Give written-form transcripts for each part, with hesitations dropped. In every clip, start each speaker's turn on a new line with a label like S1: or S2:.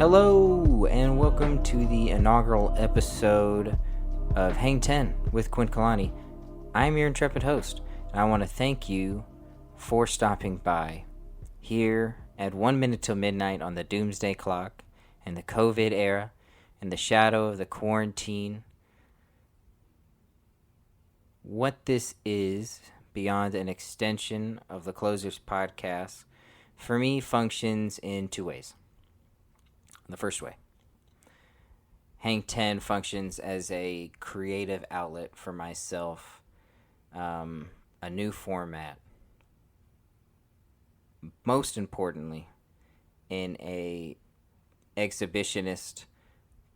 S1: Hello, and welcome to the inaugural episode of Hang 10 with Quinn Kalani. I'm your intrepid host, and I want to thank you for stopping by here at 1 minute till midnight on the doomsday clock in the COVID era, in the shadow of the quarantine. What this is, beyond an extension of the Closers podcast, for me functions in two ways. The first way, Hang 10 functions as a creative outlet for myself, a new format. Most importantly, in a exhibitionist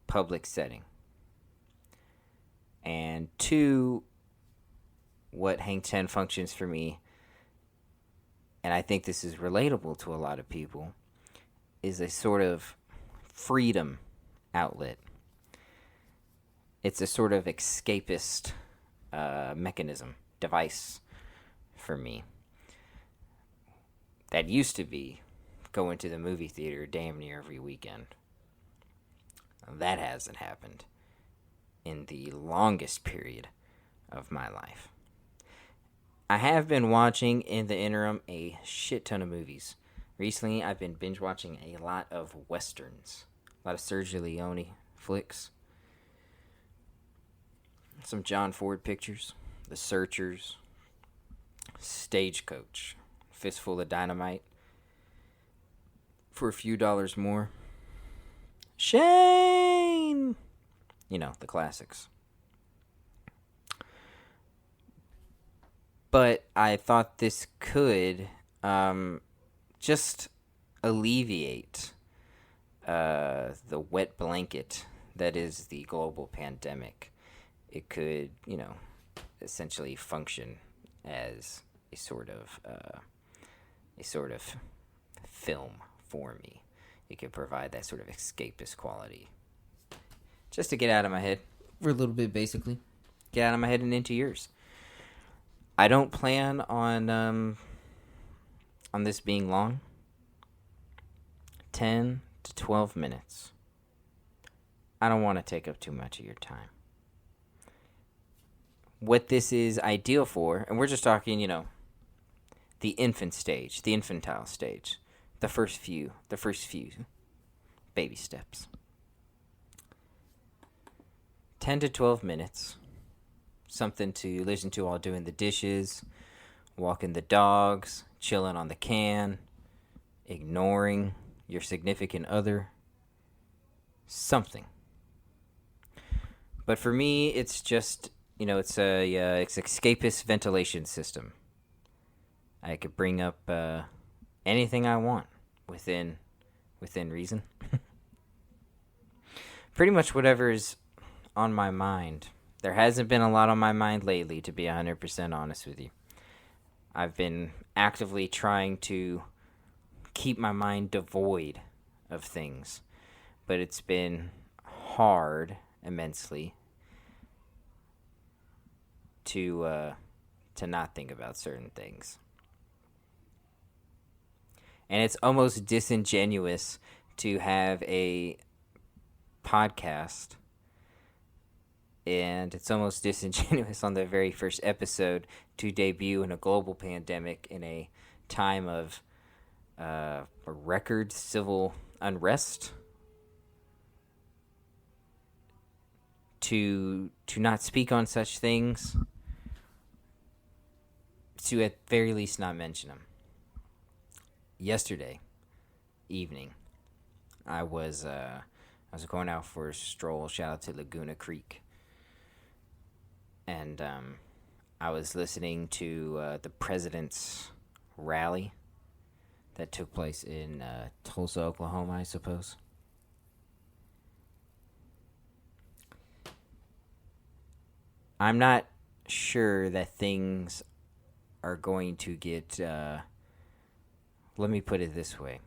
S1: public setting. And two, what Hang 10 functions for me, and I think this is relatable to a lot of people, is a sort of freedom outlet. It's a sort of escapist device for me. That used to be going to the movie theater damn near every weekend. That hasn't happened in the longest period of my life. I have been watching in the interim a shit ton of movies. Recently, I've been binge watching a lot of westerns, a lot of Sergio Leone flicks, some John Ford pictures, The Searchers, Stagecoach, Fistful of Dynamite, For a Few Dollars More, Shane, the classics. But I thought this could just alleviate the wet blanket that is the global pandemic. It could, essentially function as a sort of film for me. It could provide that sort of escapist quality, just to get out of my head for a little bit. Basically, get out of my head and into yours. I don't plan on this being long. 10 to 12 minutes. I don't want to take up too much of your time. What this is ideal for, and we're just talking, the infantile stage, the first few baby steps. 10 to 12 minutes. Something to listen to while doing the dishes, walking the dogs, chilling on the can, ignoring your significant other. Something. But for me, it's just, it's it's escapist ventilation system. I could bring up anything I want within reason. Pretty much whatever is on my mind. There hasn't been a lot on my mind lately, to be 100% honest with you. I've been actively trying to keep my mind devoid of things, but it's been hard, immensely, to not think about certain things. And it's almost disingenuous to have a podcast, and it's almost disingenuous on the very first episode to debut in a global pandemic in a time of record civil unrest, to not speak on such things, to at very least not mention them. Yesterday evening, I was going out for a stroll. Shout out to Laguna Creek. And I was listening to the president's rally that took place in Tulsa, Oklahoma, I suppose. I'm not sure that things are going to get... let me put it this way.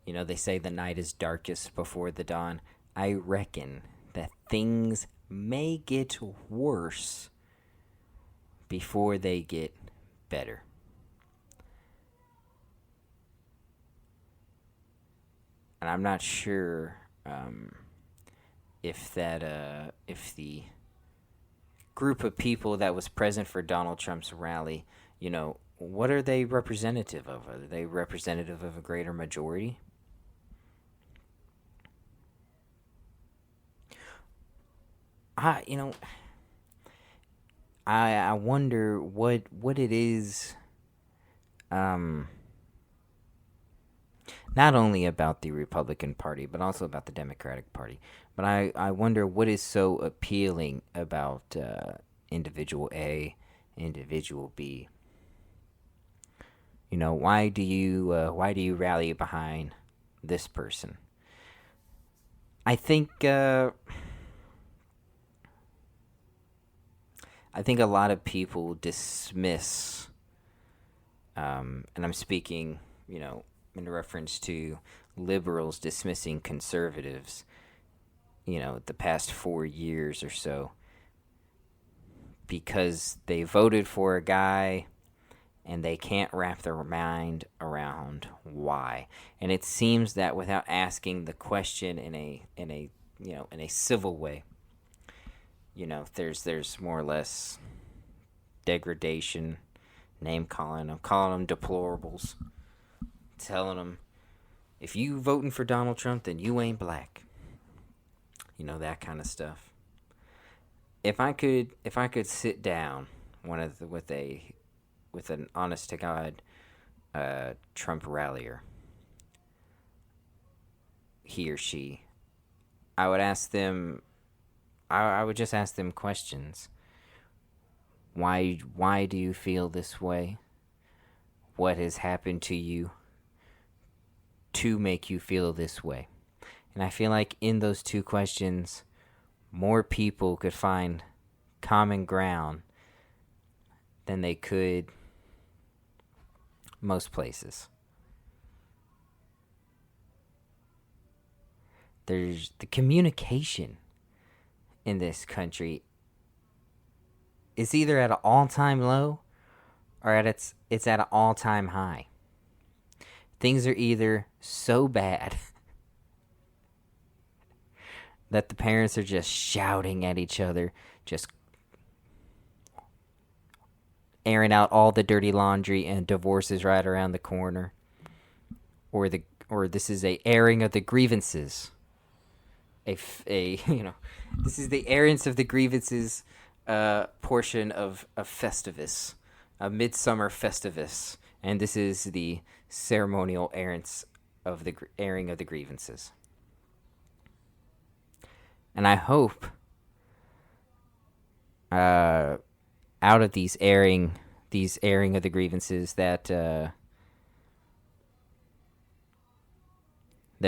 S1: They say the night is darkest before the dawn. I reckon that things may get worse before they get better. and I'm not sure if the group of people that was present for Donald Trump's rally, what are they representative of? Are they representative of a greater majority? I you know I wonder what it is. Um, Not only about the Republican Party, but also about the Democratic Party. But I wonder what is so appealing about individual A, individual B. Why do you rally behind this person? I think a lot of people dismiss, and I'm speaking, in reference to liberals dismissing conservatives, the past 4 years or so, because they voted for a guy and they can't wrap their mind around why. And it seems that without asking the question in a civil way, there's more or less degradation, calling them deplorables, telling them if you voting for Donald Trump, then you ain't black. That kind of stuff. If I could sit down with an honest to God Trump rallier, he or she, I would ask them. I would just ask them questions. Why do you feel this way? What has happened to you to make you feel this way? And I feel like in those two questions, more people could find common ground than they could most places. There's the communication in this country is either at an all-time low or it's at an all-time high. Things are either so bad that the parents are just shouting at each other, just airing out all the dirty laundry, and divorce is right around the corner, or this is a airing of the grievances. This is the airings of the grievances portion of Festivus, a midsummer Festivus, and this is the ceremonial airings of the airing of the grievances. And I hope out of these airing of the grievances that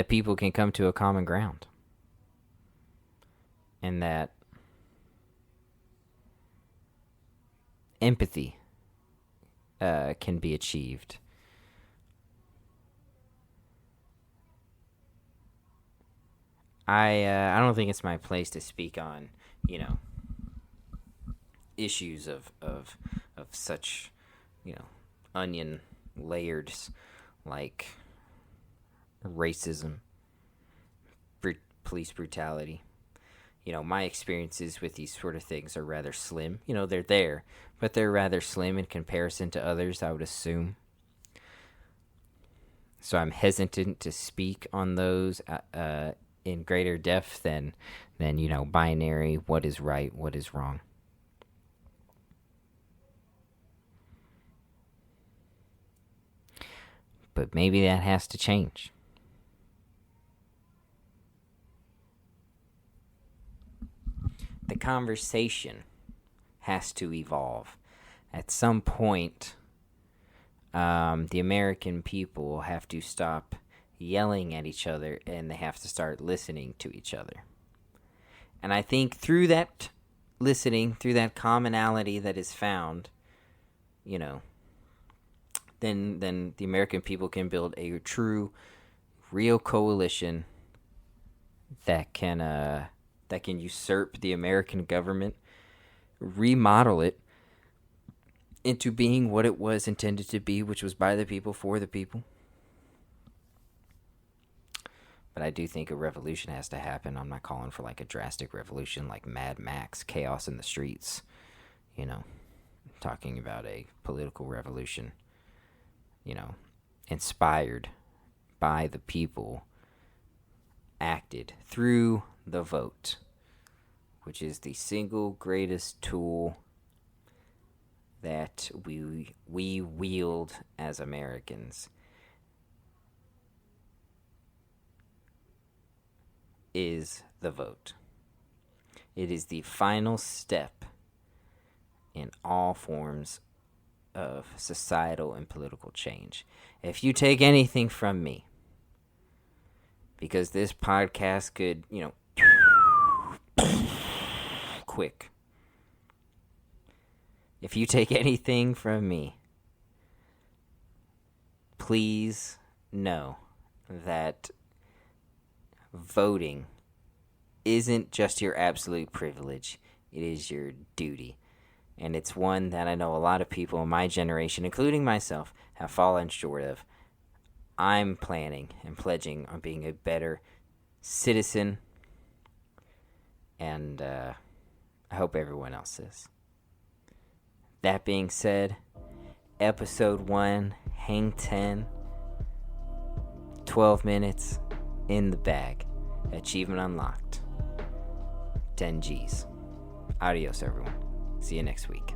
S1: people can come to a common ground, and that empathy can be achieved. I don't think it's my place to speak on issues of such onion layers like racism, police brutality. My experiences with these sort of things are rather slim. They're there, but they're rather slim in comparison to others, I would assume. So I'm hesitant to speak on those in greater depth than binary, what is right, what is wrong. But maybe that has to change. The conversation has to evolve. At some point, the American people will have to stop yelling at each other, and they have to start listening to each other. And I think through that listening, through that commonality that is found, then the American people can build a true, real coalition that can usurp the American government, remodel it into being what it was intended to be, which was by the people, for the people. But I do think a revolution has to happen. I'm not calling for like a drastic revolution like Mad Max, chaos in the streets. You know, talking about a political revolution, you know, inspired by the people, acted through the vote, which is the single greatest tool that we wield as Americans, is the vote. It is the final step in all forms of societal and political change. If you take anything from me, because this podcast could, quick. If you take anything from me, please know that voting isn't just your absolute privilege, it is your duty. And it's one that I know a lot of people in my generation, including myself, have fallen short of. I'm planning and pledging on being a better citizen, and I hope everyone else is. That being said, episode 1, hang 10, 12 minutes in the bag, achievement unlocked, 10 G's. Adios, everyone. See you next week.